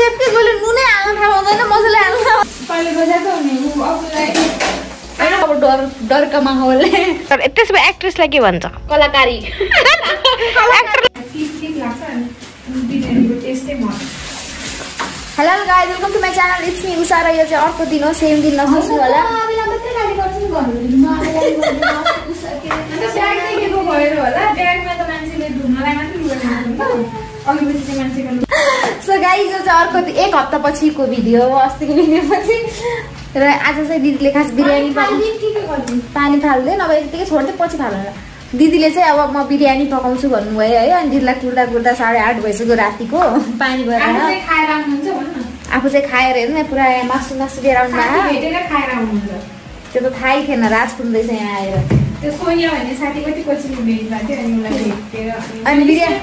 Safe के गोले नुनै हाल्न थाहा हुँदैन मजाले हाल्न पहिले बजाएको हुने उ आफुलाई हैन अब डरका माहौलले तर त्यसमा एक्ट्रेसलाई के भन्छ कलाकारी एक्टर ठीक लाग्छ अनि बिरयानीको टेस्टै म hello guys welcome to my channel it's me Usha र यो चाहिँ अर्को दिन हो सेम दिन नसोच्नु होला अबेला मात्रै गाली गर्छु नि भन्नु म अबेला उषा के अन्त ब्याग चाहिँ के भएर होला ब्यागमा त मान्छेले धुनलाई मात्रै लुगा ल्याउँछ नि त अघि पछि मान्छेको सो गाइज यो चाहिँ अर्को एक हप्ता पछिको भिडियो हो अस्तिको भिडियो पछि र आज चाहिँ दिदीले खास बिरयानी पानी फाल्दै नभए यतिकै छोड्दै पछि फाल्नु दिदीले चाहिँ अब म बिरयानी पकाउँछु भन्नुभयो है अनि दिदीलाई कुर्दा कुर्दा 8:30 भइसक्यो रातिको पानी भएर आफू चाहिँ खाएर हेर्नु पुरा मासु मासु लिएर आउनु भयो त्यो त थाहै थिएन राज पुग्दैछ यहाँ आएर त्यो सोनिया भन्ने साथी कति पछि भेट्दा थियो अनि उसलाई भेटेर अनि बिरयानी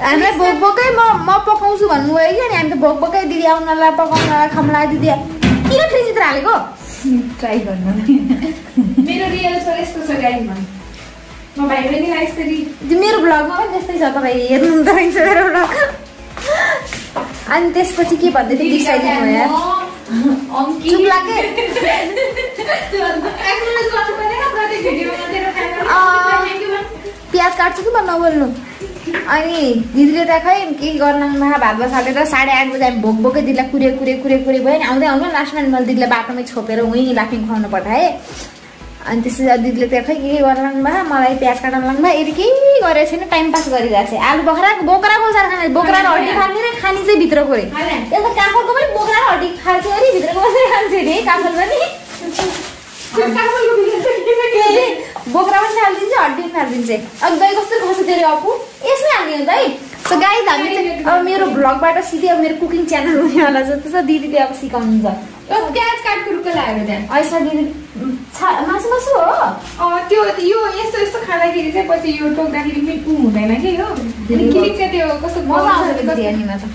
हामीलाई भोकभोकै म पकाउँछु भन्नुभयो कि अनि हामी त भोकभोकै दिदी आउनलाई पकाउनलाई खामलाई दिदी किन फ्रिजभित्र हालेको ट्राई गर्नु मेरो रियल छ यस्तो छ गाइड भन् म भाइ बहिनीलाई यसरी मेरो ब्लगमा पनि त्यस्तै छ तपाईँ हेर्नुहुन्छ मेरो ब्लग अनि त्यसपछि के भन्दै थियो बिर्साइदिनु भयो चुप लागे प्याज काट्छु कि म नबोल्नु अनि दिदीले त खै के गर्नमा भात भात हालेर 8:30 बजे हामी भोकभोकै दिदीलाई कुरे भयो नि आउँदै आउँदै लास्टमा मैले दिदीलाई बाटोमै छोपेर उहीँ लाफिङ खुवाउनु पठाएँ अनि त्यसपछि दिदीले त खै के गर्नु भए मलाई प्याज काट्न लाग्नु भयो यदि केही गरेको छैन टाइम पास गरिरहेको छ आलु बोक्राको सार खाने बोक्रा र हड्डी खाने र खानी चाहिँ भित्रको रे एउटा काफलको पनि बोक्रा र हड्डी खान्छ अरे भित्रको मात्रै खान्छ अरे काफल पनि बोक्रा पनि हालिदिन्छ हड्डी पनि हालिदिन्छ अब दही कस्तो खस्छ तेरो अपु यसमै हालिदिनु त है सो गाइज हामी चाहिँ अब मेरो भ्लगबाट सिधै अब मेरो कुकिङ च्यानल हुनेवाला छ त्यसो दिदीले अब सिकाउनुहुन्छ प्याज काटको रुखो लाग्यो त्यहाँ ऐसा दिदी मासु हो त्यो यो यस्तो यस्तो खाँदाखेरि चाहिँ पछि यो टोक्दाखेरि मिठो हुँदैन कि हो किनिक चाहिँ त्यो कस्तो मजा आउँछ बिरयानीमा त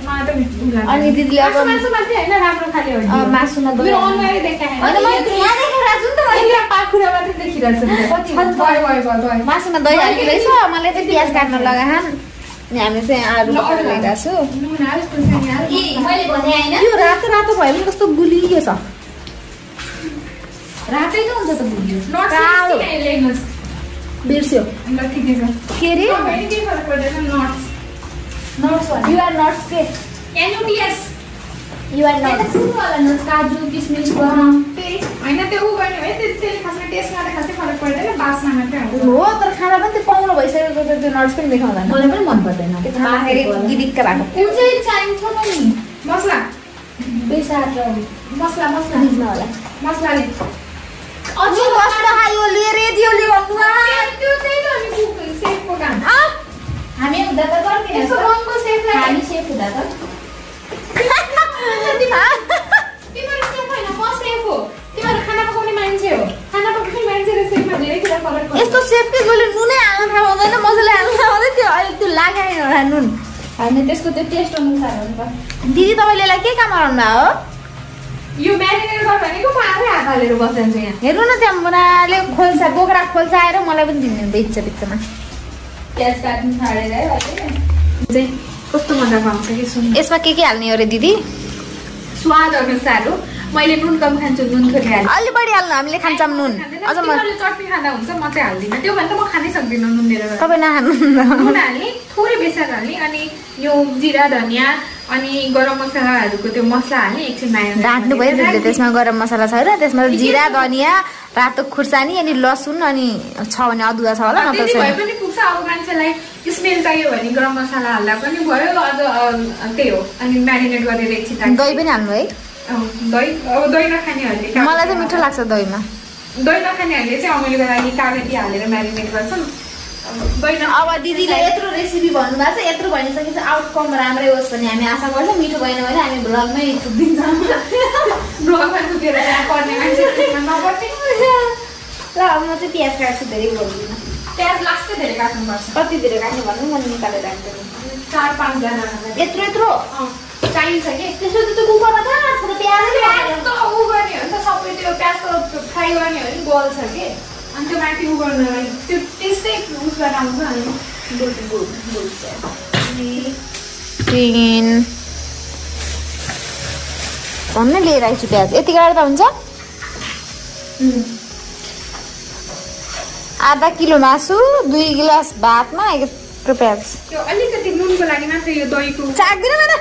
अनि दिदीले अब मासुमा चाहिँ होइन राम्रो खाले हो मासुमा मेरो अनुहारै देखाएन होइन मैले यहाँ देखाइरहेको छु नि त मैले पाखुरा मात्रै देखिरहेको छु मासुमा दही हालेको रहेछ मलाई चाहिँ प्याज काट्न लगाएन अनि हामी चाहिँ आलु लगाइरहेको छु मैले भने होइन यो रातो रातो भयो भने कस्तो गुलियो छ रातै त हुन्छ त गुलियो कालो बिर्स्यो ल ठिकै छ के रे के फरक पर्दैन नट्स यु आर नट्स के एनयुटीएस यु आर नट्स वाला नट्स काजु किसमिस होइन त्यो उ गर्ने है त्यसले खासमा टेस्टमा त खासै फरक पर्दैन बास्ना मात्रै हो तर खाना पनि त्यो पाउनु भइसकेको त्यो नट्स पनि देखाउँदैन मलाई पनि मन पर्दैन गिदिक्क भएको कुन चाहिँ चाहिन्छ नि मसला बेसार र मसला बुझ्न होला मसलाले अझै कस्तो हायो ले रेडियोले भन्नु त्यो चाहिँ त अनि सेफको काम हामी हुँदा त गर्दैन यसो रङको सेफलाई हामी सेफ हुँदा त तिमीहरू सेफ होइन म सेफ हो तिमीहरू खाना पकाउने मान्छे हो खाना पकाउने मान्छे र सेफमा धेरै कुरा फरक पर्छ यस्तो सेफकै गोले नुनै हाल्न थाहा हुँदैन मजाले हाल्न थाहा हुँदैन त्यो अहिले त्यो लगाएन होला नुन होइन त्यसको त्यो टेस्ट अनुसार हो नि त दिदी तपाईँले यसलाई के काम गराउनु हो यो म्यारिनेट गर्नु भनेको म आफै हात हालेर बसिन्छु यहाँ हेर्नु न त्यहाँ मुनाले खोल्सा बोक्रा खोल्सा आएर मलाई पनि दिनुहुन्छ बिचमा प्याज काट्नु छाडेर है चाहिँ कस्तो मजाको आउँछ कि सुन यसमा के हाल्ने हो रे दिदी स्वाद अनुसार हो मैले नुन कम खान्छु नुन थोरै हाल्छु अलि बढी हाल्नु हामीले खान्छौँ नुन अझ म चटनी खाँदा हुन्छ म चाहिँ हाल्दिनँ त्यो भने त म खानै सक्दिनँ नुन लिएर तपाईँ नखानु नुन हाल्ने थोरै बेसार हाल्ने अनि यो जिरा धनियाँ अनि गरम मसलाहरूको त्यो मसला हाल्ने एकछिन माया ढाक्नु भयो दिदीले त्यसमा गरम मसला छ र त्यसमा जिरा धनियाँ रातो खुर्सानी अनि लसुन अनि छ भने अदुवा छ होला नत्र भए पनि पुग्छ अब मान्छेलाई स्मेल चाहियो भने गरम मसला हाल्दा पनि भयो अझ त्यही हो अनि म्यारिनेट गरेर एकछिन दही पनि हाल्नु है दही अब दही नखानेहरूले मलाई चाहिँ मिठो लाग्छ दहीमा दही नखानेहरूले चाहिँ अमिलोको लागि कागती हालेर म्यारिनेट गर्छन् अब दिदीले यत्रो रेसिपी भन्नुभएको छ यत्रो भनिसकेपछि आउटकम राम्रै होस् भन्ने हामी आशा गर्छौँ मिठो भएन भने हामी भ्लगमै थुकिदिन्छौँ भ्लगमा थुकेर त्यहाँ पर्ने मान्छे नपर्ने ल म चाहिँ प्याज काट्छु धेरै बोल्दिनँ प्याज लास्टै धेरै काट्नुपर्छ कति धेरै काट्नु भन्नु म निकालेर राख्दैन 4-5 जना यत्रो चाहिन्छ कि त्यसो त त्यो कुकरमा कहाँ छ त प्याज त उ गर्ने हो नि त सबै त्यो प्याजको फ्राई गर्ने हो नि बल्छ कि अनि त्यो माथि उ गर्नलाई त्यो त्यस्तै उसबाट आउँछ अनि ग्रिन भन्ने लिएर आइछु प्याज। यति गाडी त हुन्छ। आधा किलो मासु, 2 गिलास भातमा यत्रो प्याज। त्यो अलिकति नुनको लागि मात्र यो दहीको चाख्दिनु मैले।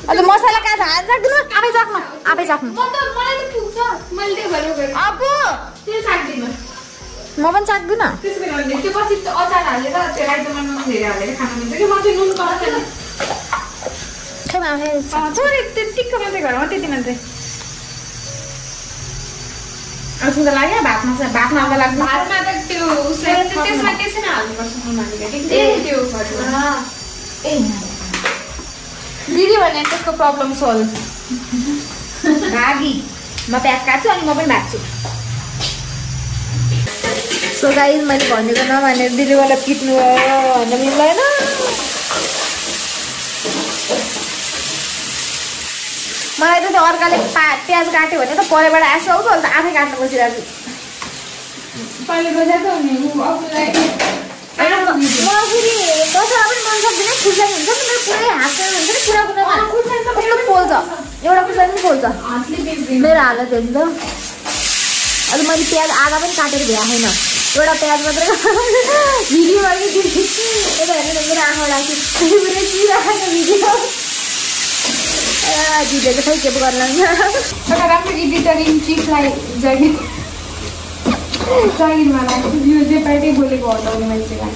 अझ मसला कहाँ छ? हात चाख्दिनु। आफै चाख्नु। आफै चाख्नु। मलाई त पुग्छ। मैले त्यो गरेर अबु त्यो चाख्दिनु। म पनि चाख्दिनँ। त्यसो भए त्यो पछि अचार हालेर त्यो एकदम नुन धेरै हालेर खान मिल्छ कि म चाहिँ नुन गर्दैन। खै मामे थोरै टिक्क मात्रै गरौँ त्यति मात्रै। अझ त लाग्यो भातमा त लाग्छ। भातमा त त्यो त्यसमा त्यसै नै हाल्नुपर्छ नुन हालेर कि त्यो गर्छ। ए दिदी भने त्यसको प्रब्लम सोल्भ। भागी म प्याज काट्छु अनि म पनि भाग्छु। सो गाइस मैले भनेको नमानेर दिदी मलाई पिट्नु भन्न मिल्दैन। मलाई त अर्काले प्याज काट्यो भने त परैबाट आएछ आउँछ अहिले त आफै काट्नु बसिरहेको छु। पहिले बजाएको नि अबलाई मलाई फेरि दसवटा पनि मन सक्दैन। खुर्सानी हुन्छ नि मेरो पुरै हात हुन्छ नि पुरा कुरामा कस्तो पोल्छ। एउटा खुर्सानी पनि पोल्छ। मेरो हालत हेर्नु त। अहिले मैले प्याज आधा पनि काटेर भ्याएको छैन। एउटा प्याज मात्रै भिडियोमा कि यता हेर्नु मेरो आँखा लाग्छ पुरै चिराएको भिडियो। दिदीले चाहिँ खै के पो गर्ला नि। एउटा राम्रो एडिटरिङ चिजलाई जागिरमा लाग्छ। यो जे पाइटै बोलेको हटाउने मान्छेलाई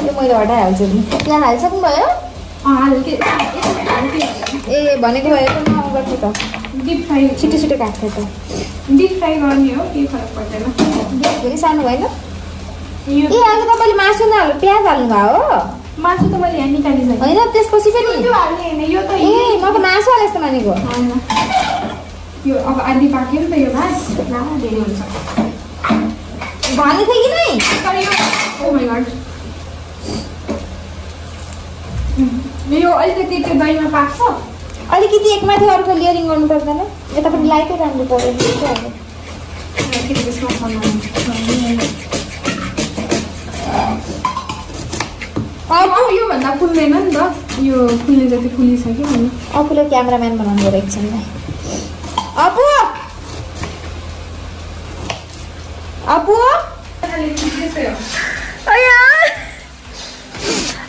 यो मैले हटाइहाल्छु नि। त्यहाँ हालिसक्नु भयो? हल्के ए भनेको भए त म गर्छु त। डिप फ्राई छिटो छिटो काट्छु त। डिप फ्राई गर्ने हो केही फरक पर्दैन। फेरि सानो भएन? यो ए अहिले तपाईँले मासु नहाल्नु प्याज हाल्नु भयो हो? मासु त मैले यहाँ निकालिसकेँ। होइन त्यसपछि पनि त्यो हाल्ने होइन यो त। ए म त मासु हाले जस्तो मानेको। होइन यो अब आधी पाक्यो नि त यो घाँस धेरै हुन्छ भने थियो कि नै। तर यो ओ माई गॉड यो अलिकति त्यो दहीमा पाक्छ। अलिकति एकमाथि अर्को लेयरिङ गर्नु पर्दैन? यता पनि लाइटै राम्रो पऱ्यो। योभन्दा फुल्दैन नि त। यो फुल्ने जति फुलिसक्यो नि। अपुले क्यामेराम्यान बनाउनु रहेको छ नि। अपु अपु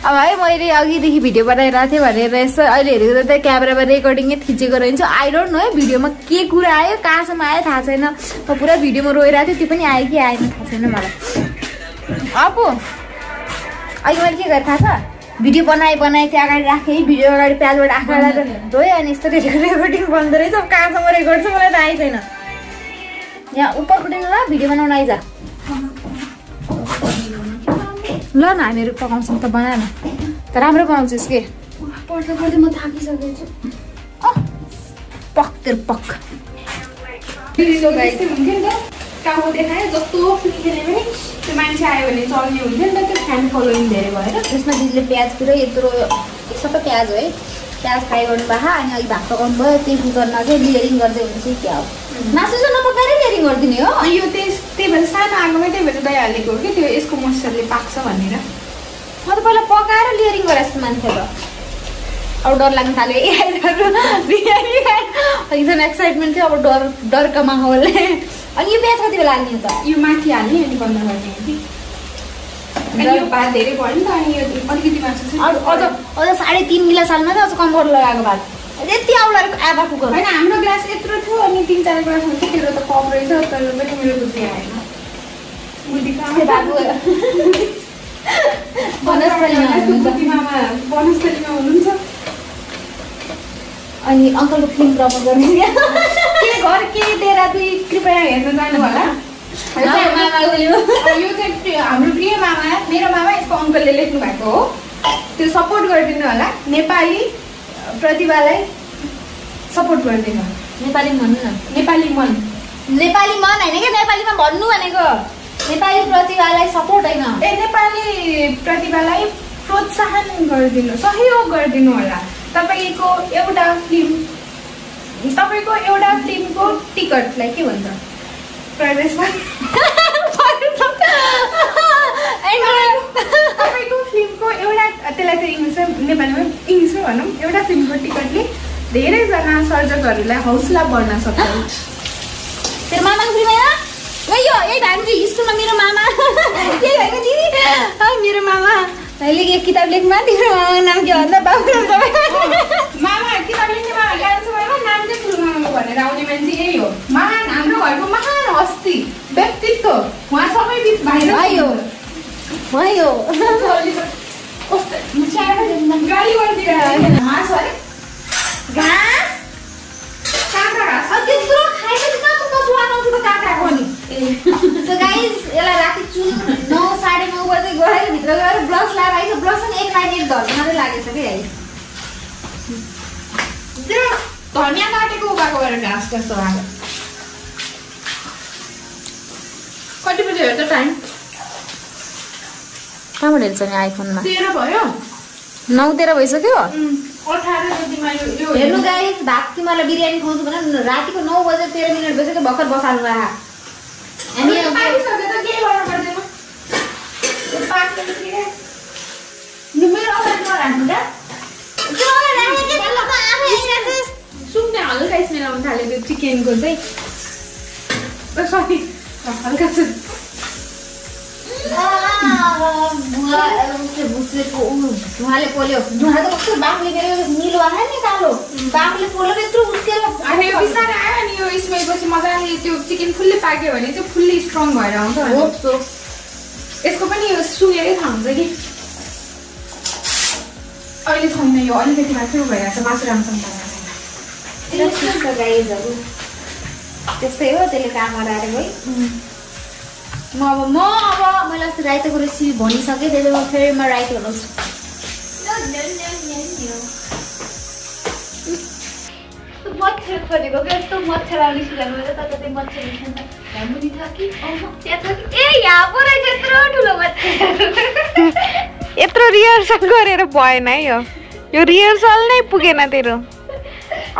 अब है मैले अघिदेखि भिडियो बनाइरहेको थिएँ भनेर यसो अहिले हेरेको त क्यामेरामा रेकर्डिङै थिचेको रहन्छ। आई डोन्ट नो है भिडियोमा के कुरा आयो कहाँसम्म आयो थाहा छैन। म पुरा भिडियोमा रोइरहेको थिएँ त्यो पनि आयो कि आएन थाहा छैन मलाई। अपु अहिले मैले के गरेँ थाहा छ? भिडियो बनाएँ त्यो अगाडि राखेँ। भिडियो अगाडि प्याजबाट आँखा रोएँ अनि यस्तो रेकर्डिङ बन्द रहेछ। अब कहाँसम्म रेकर्ड छ मलाई त आइ छैन। यहाँ उपर उठ्नु ल भिडियो बनाउन आइज ल न हामीहरू पकाउँछौँ त बना न। त राम्रो बनाउँछस् के? पढ्दा पढ्दै म थाकिसकेको छु। पक तेरो पक। हुन्थ्यो नि त टाउको देखायो जस्तो खेल्ने पनि त्यो मान्छे आयो भने चल्ने हुन्थ्यो नि त। त्यो फ्यान फलोइङ धेरै भएर त्यसमा दिदीले प्याज पुरै यत्रो सबै प्याज हो है। प्याज फ्राई गर्नु भयो अनि अघि भात पकाउनु भयो। त्यो कुकरमा चाहिँ लेयरिङ गर्दै हुन्छ क्या हो। मासु चाहिँ नपकाएरै लेयरिङ गरिदिने हो। यो त्यही भएर सानो आगोमै त्यही भएर दही हालेको हो कि त्यो यसको मोइस्चरले पाक्छ भनेर। म त पहिला पकाएर लेयरिङ गरेँ जस्तो मान्छे त। अब डर लाग्न थाल्यो बिरयानी एकजना एक्साइटमेन्ट थियो। अब डरका माहौल। अनि यो प्याज कति बेला हाल्ने हो त? यो माथि हाल्ने अनि बन्द गर्ने हो कि। अनि यो भात धेरै भयो नि त। अनि यो अलिकति मासु चाहिँ अझ 3.5 गिलास हाल्नु त। अझ कम्बर लगाएको भात यति आउलाको आधा कुकर होइन। हाम्रो ग्लास यत्रो थियो अनि 3-4 ग्लास हुन्छ। तेरो त कम रहेछ तर पनि मेरो बुद्धि आएन। वनस्थलीमा हुनुहुन्छ। अनि अङ्कलको फिल्म प्रमोट गर्ने के घर के तेरा दुई कृपया हेर्न जानु होला। यो चाहिँ हाम्रो प्रिय मामा मेरो मामा यसको अङ्कलले लेख्नु भएको हो। त्यो सपोर्ट गरिदिनु होला। नेपाली प्रतिभालाई सपोर्ट गरिदिनु। नेपाली भन्नु न। नेपाली मन होइन कि नेपालीमा भन्नु भनेको। नेपाली प्रतिभालाई सपोर्ट होइन ए नेपाली प्रतिभालाई प्रोत्साहन गरिदिनु सहयोग गरिदिनु होला। तपाईँको एउटा फिल्मको टिकटलाई के भन्छ प्रवेशमा तपाईँको फिल्मको एउटा त्यसलाई चाहिँ नेपालीमा इङ्ग्लिसमा भनौँ एउटा फिल्मको टिकटले धेरैजना सर्जकहरूलाई हौसला बढ्न सक्छ। तेरो मामाको फ्रीमा यो यही भान्जी स्कुलमा मेरो मामा के भएको दिदी मेरो मामा अहिले एक किताब लेख्नुमा तिम्रो मामाको नाम के भन्दा बाबु मामा किताब लेख्ने मामा ज्ञान समयमा नाम चाहिँ ठुलो मामाको भनेर आउने मान्छे यही हो। महान हाम्रो घरको महान हस्ती व्यक्तित्व उहाँ सबै बिच भाइरल भयो भयो गाली गरिदिरहेको घाँस अरे घाँस काँक्रा घाँस त्यत्रो खाएपछि कहाँ स्वाद आउँछ त काँक्राको नि। सो गाइस यसलाई राति चुन 9 साढे 9 बजे गएर भित्र गएर ब्रस लगाएर आइस ब्रस पनि एक लाइन एक धर्न मात्रै लागेछ कि है। त्यो धनियाँ काटेको उकाको गरेर घाँस जस्तो भएको। कति बजे हेर्छ टाइम? कहाँबाट हेर्छ नि आइफोनमा 13 भयो 9:13 भइसक्यो। 18 बजीमा यो हेर्नु गाइस भात तिमीलाई बिरयानी खुवाउँछु भने रातिको 9 बजे 13 मिनेट भइसक्यो भर्खर बसाल्नु आहा। हामी पाकिसक्यो त केही गर्न पर्दैन। मेरो अगाडि नराख्नु त सुन्ने हल्का स्मेल आउनु थाल्यो त्यो चिकनको चाहिँ सरी हल्का छ धुवाले पोल्यो धुवा त कस्तो बाफले मेरो निलो आयो नि कालो बाफले पोल्यो त्यत्रो उस्केर अनि यो बिस्तारै आयो नि यो स्मेल पछि मजाले त्यो चिकन फुल्ली पाक्यो भने चाहिँ फुल्ली स्ट्रङ भएर आउँछ यसको पनि यो सुँगेरै थाहा हुन्छ कि अहिले छैन यो अलिकति मात्रै भइरहेको छ मासु राम्रोसँग गाइजहरू त्यस्तै हो त्यसले काम गराएर गई। मैले अस्ति राइतोको रेसिपी भनिसकेँ त्यही भएर फेरि म राइतो बनाउँछु। मच्छर खोजेको यस्तो मच्छर आउने सिजन भएर त त्यही मच्छर निस्कन्छ मुनि छ कि त्यहाँ छ कि ए यहाँ पो रहेछ यत्रो ठुलो मच्छर। यत्रो रिहर्सल गरेर भएन है यो रिहर्सल नै पुगेन तेरो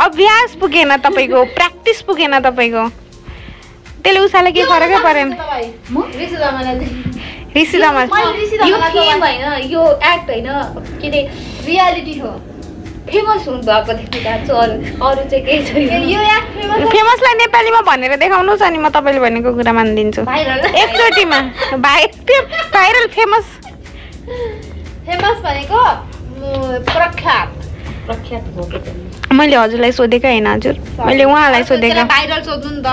अभ्यास पुगेन तपाईको प्र्याक्टिस पुगेन तपाईको त्यसले उसाले के फरकै परेन। ऋषि दमाल यो एक्ट होइन के अरे रियालिटी हो फेमस हुनु भएको देख्नु चाहन्छु अरू चाहिँ केही छैन। यो एक्ट फेमसलाई नेपालीमा भनेर देखाउनुहोस् अनि म तपाईँले भनेको कुरा मानिदिन्छु एकचोटिमा। भाइरल फेमस भनेको प्रख्यात मैले हजुरलाई सोधेको होइन हजुर मैले उहाँलाई सोधेको। भाइरल सोध्नु नि त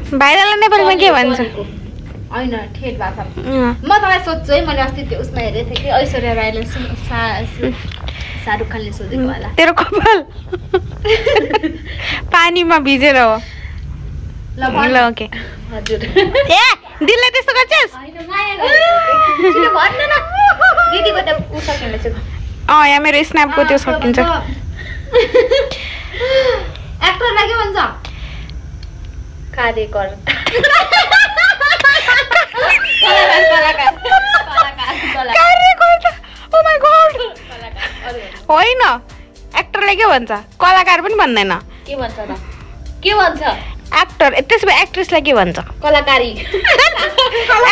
भाइरल नेपालीमा के भन्छ? होइन ठेट भाषा म तपाईँलाई सोध्छु है। मैले अस्ति त्यो उसमा हेरेको थिएँ कि ऐश्वर्या राईले शाहरुख खानले सोधेको होला। तेरो कपाल पानीमा भिजेर हो ल ओके हजुर। ए दिलले त्यस्तो गर्छस् भन्न न दिदीको त सकिन्छ यहाँ मेरो स्न्यापको त्यो सकिन्छ। एक्टरलाई के भन्छ? कार्यकर्ता होइन एक्टरलाई के भन्छ? कलाकार पनि भन्दैन। के भन्छ त? के भन्छ? एक्टर त्यसो भए एक्ट्रेसलाई के भन्छ? कलाकारी।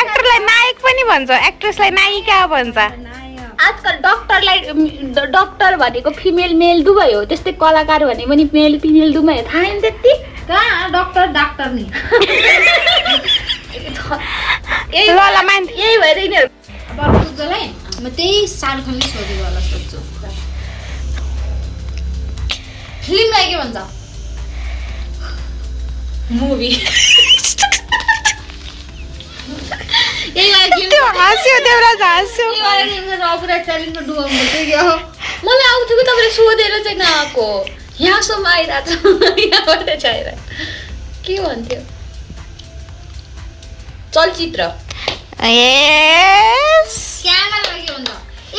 एक्टरलाई नायक पनि भन्छ एक्ट्रेसलाई नायिका भन्छ। आजकल डक्टर भनेको फिमेल मेल दुवै हो त्यस्तै कलाकार भने पनि मेल फिमेल दुवै हो थाहा नि त्यति कहाँ डाक्टर नि यही भएर यिनीहरू अब सोध्छलाई म त्यही शाहरुख खानले सोधेको होला सोध्छु। फिल्मलाई के भन्छ? मुभी। मलाई आउँथ्यो कि तपाईँले सोधेर चाहिँ नआएको यहाँसम्म आइरहेको छ यहाँबाट चाहिँ के भन्थ्यो? चलचित्र क्यामेरालाई के भन्छ? ए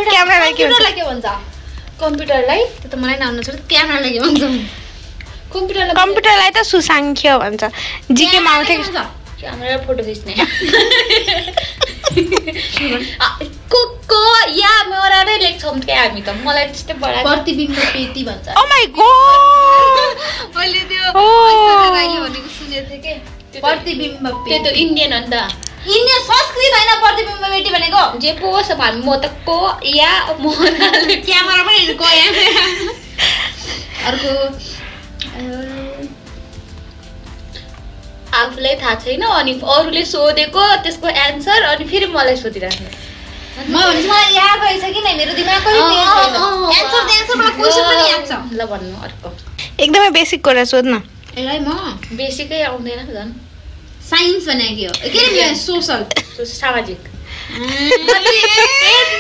क्यामेरालाई के भन्छ? कम्प्युटरलाई त्यो त मलाई नआउनु छ क्यामेरालाई के भन्छ? कम्प्युटरलाई त सुसाङ्ख्य भन्छ। जिकेमा आउँथ्यो क्यामेरा फोटो खिच्ने को या मरारै लेख्छौँ क्या हामी त मलाई त्यस्तै बडा प्रतिबिम्ब पेटी भन्छ। ओ माय गॉड मैले त्यो ऐश्वर्याले भनेको सुनेको थिएँ के प्रतिबिम्ब पेटी त्यो इन्डियन हो नि त इन्डियन संस्कृत होइन प्रतिबिम्ब पेटी भनेको जे पो होस् हामी म त को या मराले क्यामेरा पनि को या भनेको आफूलाई थाहा छैन अनि अरूले सोधेको त्यसको एन्सर अनि फेरि मलाई सोधिराख्नु म भनेपछि मलाई याद रहेछ कि नै मेरो दिमागमै एन्सर मलाई क्वेशन पनि याद छ ल भन्नु अर्को एकदमै बेसिक कुरा सोध्न एलाई म बेसिकै आउँदैन झन् साइन्स भनेको के के सोशल सामाजिक 8,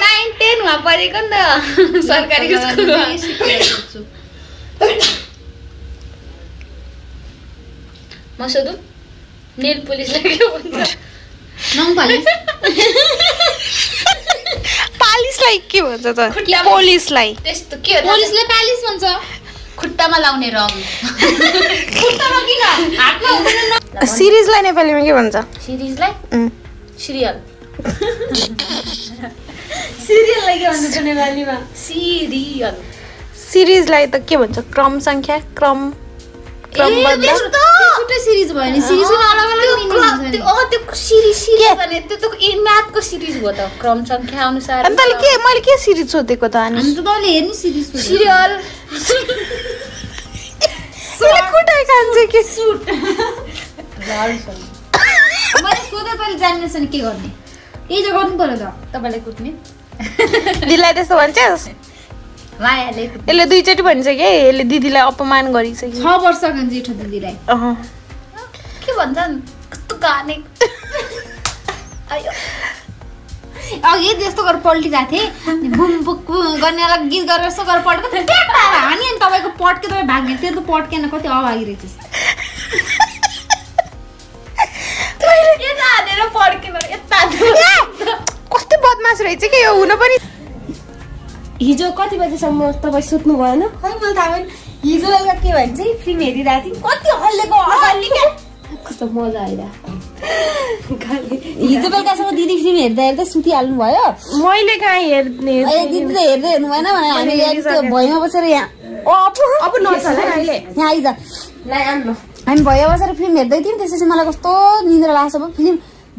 9, 10 मा पढेको नि त सरकारी स्कुलमा म सोधु नेल पुलिसलाई के भन्छ पालिसलाई के भन्छ त पोलिसलाई त्यस्तो के हो पोलिसले पालिस भन्छ खुट्टामा लाउने रङ खुट्टामा किन हातमा हुँदैन सिरिजलाई नेपालीमा के भन्छ सिरिजलाई सिरियल सिरियललाई के भन्छ नेपालीमा सिरियल सिरिजलाई त के भन्छ क्रम संख्या क्रमबद्ध छुट्टै सिरिज भयो नि सिरिज पनि अलग अलग मिनिङ हुन्छ नि त्यो सिरिज भने त्यो त म्याथको सिरिज हो त क्रम संख्या अनुसार अनि तले के मैले के सिरिज सोधेको त अनि हामी त तँले हेर्नु सिरिज सिरियल मैले कुटाइ खान्छ के मैले सोधे तैँले जान्ने छ नि के गर्ने यही त गर्नु पर्यो त तपाईँलाई कुट्ने दिदीलाई त्यस्तो भन्छस् मायाले यसले दुईचोटि भनिसक्यो यसले दिदीलाई अपमान गरिसक्यो 6 वर्षको जेठो दिदीलाई के भन्छन् कस्तो गाने आयो अघि त्यस्तो गरेर पल्टिरहेको थिएँ बुम बुक गर्नेवाला गीत गरेर यस्तो गरेर पल्टेको हानी अनि तपाईँको पट्के तपाईँ भाग्ने त्यो त पट्केन कति अभागी रहेछ कस्तो बदमास रहेछ के यो हुन पनि हिजो कति बजेसम्म तपाईँ सुत्नु भएन खै मलाई थाहा भएन हिजो बेलुका के भन्छ फिल्म हेरिरहेको थिएँ कति हल्लेको कस्तो मजा आइरहेको हिजो बेलुकासम्म दिदी फिल्म हेर्दा हेर्दा सुतिहाल्नु भयो मैले कहाँ हेर्ने दिदीले हेर्दै हेर्नु भएन भने हामी त्यो भैयामा बसेर यहाँ अब नछ अहिले यहाँ आइज हामी भैया बसेर फिल्म हेर्दै थियौँ त्यसपछि मलाई कस्तो निद्रा लाग्छ फिल्म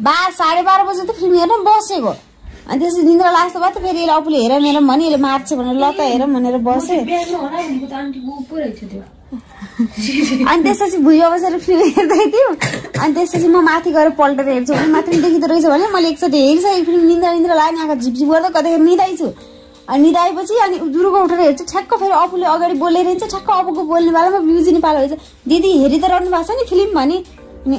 12:30 बजे त फिल्म हेर्न बसेको अनि त्यसपछि निद्रा लाग्छ भयो त फेरि यसले अपुले हेर मेरो भने यसले मार्छ भनेर ल त हेर भनेर बसे अनि त्यसपछि भुइँमा बसेर फिल्म हेर्दै थियौँ अनि त्यसपछि म माथि गएर पल्टेर हेर्छु भने माथि देखिँदो रहेछ भने मैले एकचोटि हेरिसकेँ फिल्म निद्रा लाग्ने आँखा झिपझिप गर्दा कतिखेर निदाइछु अनि निदाएपछि अनि जुरुको उठेर हेर्छु ठ्याक्क फेरि अपुले अगाडि बोलिरहन्छ ठ्याक्क अपुको बोल्ने बेलामा म्युजिक नेपाल रहेछ दिदी हेरि त रहनु भएको छ नि फिल्म भने अनि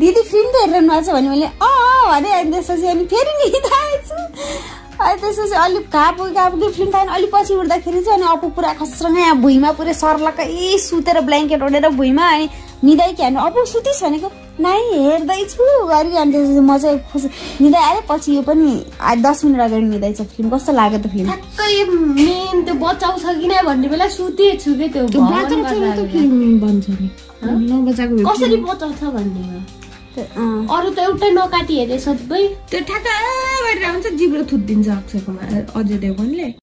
दिदी फिल्म त हेरिरहनु भएको छ भने मैले भने अनि त्यसपछि अनि फेरि निदाएछु अनि त्यसपछि अलिक कापुकी फिल्म थाहा अलिक पछि उठ्दाखेरि चाहिँ अनि अपु पुरा खस्रङ यहाँ भुइँमा पुरै सर्लक्क सुतेर ब्ल्याङ्केट ओढेर भुइँमा अनि निदाइकी हाल्नु अपु सुतिस् भनेको नाइ हेर्दैछु गरी अनि त्यसपछि म चाहिँ खुसी निदाइ आएँ पछि यो पनि 10 मिनट अगाडि निदाइछ फिल्म कस्तो लाग्यो त फिल्म ठ्याक्कै मेन त्यो बचाउँछ कि नै भन्ने बेला सुतेछु के त्यो कसरी बचाउँछ भन्नेमा अरू त एउटै नकाटी हेरे सबै त्यो ठ्याक्क गरेर हुन्छ जिब्रो थुत्दिन्छ अक्षयकुमार अजय देवगनले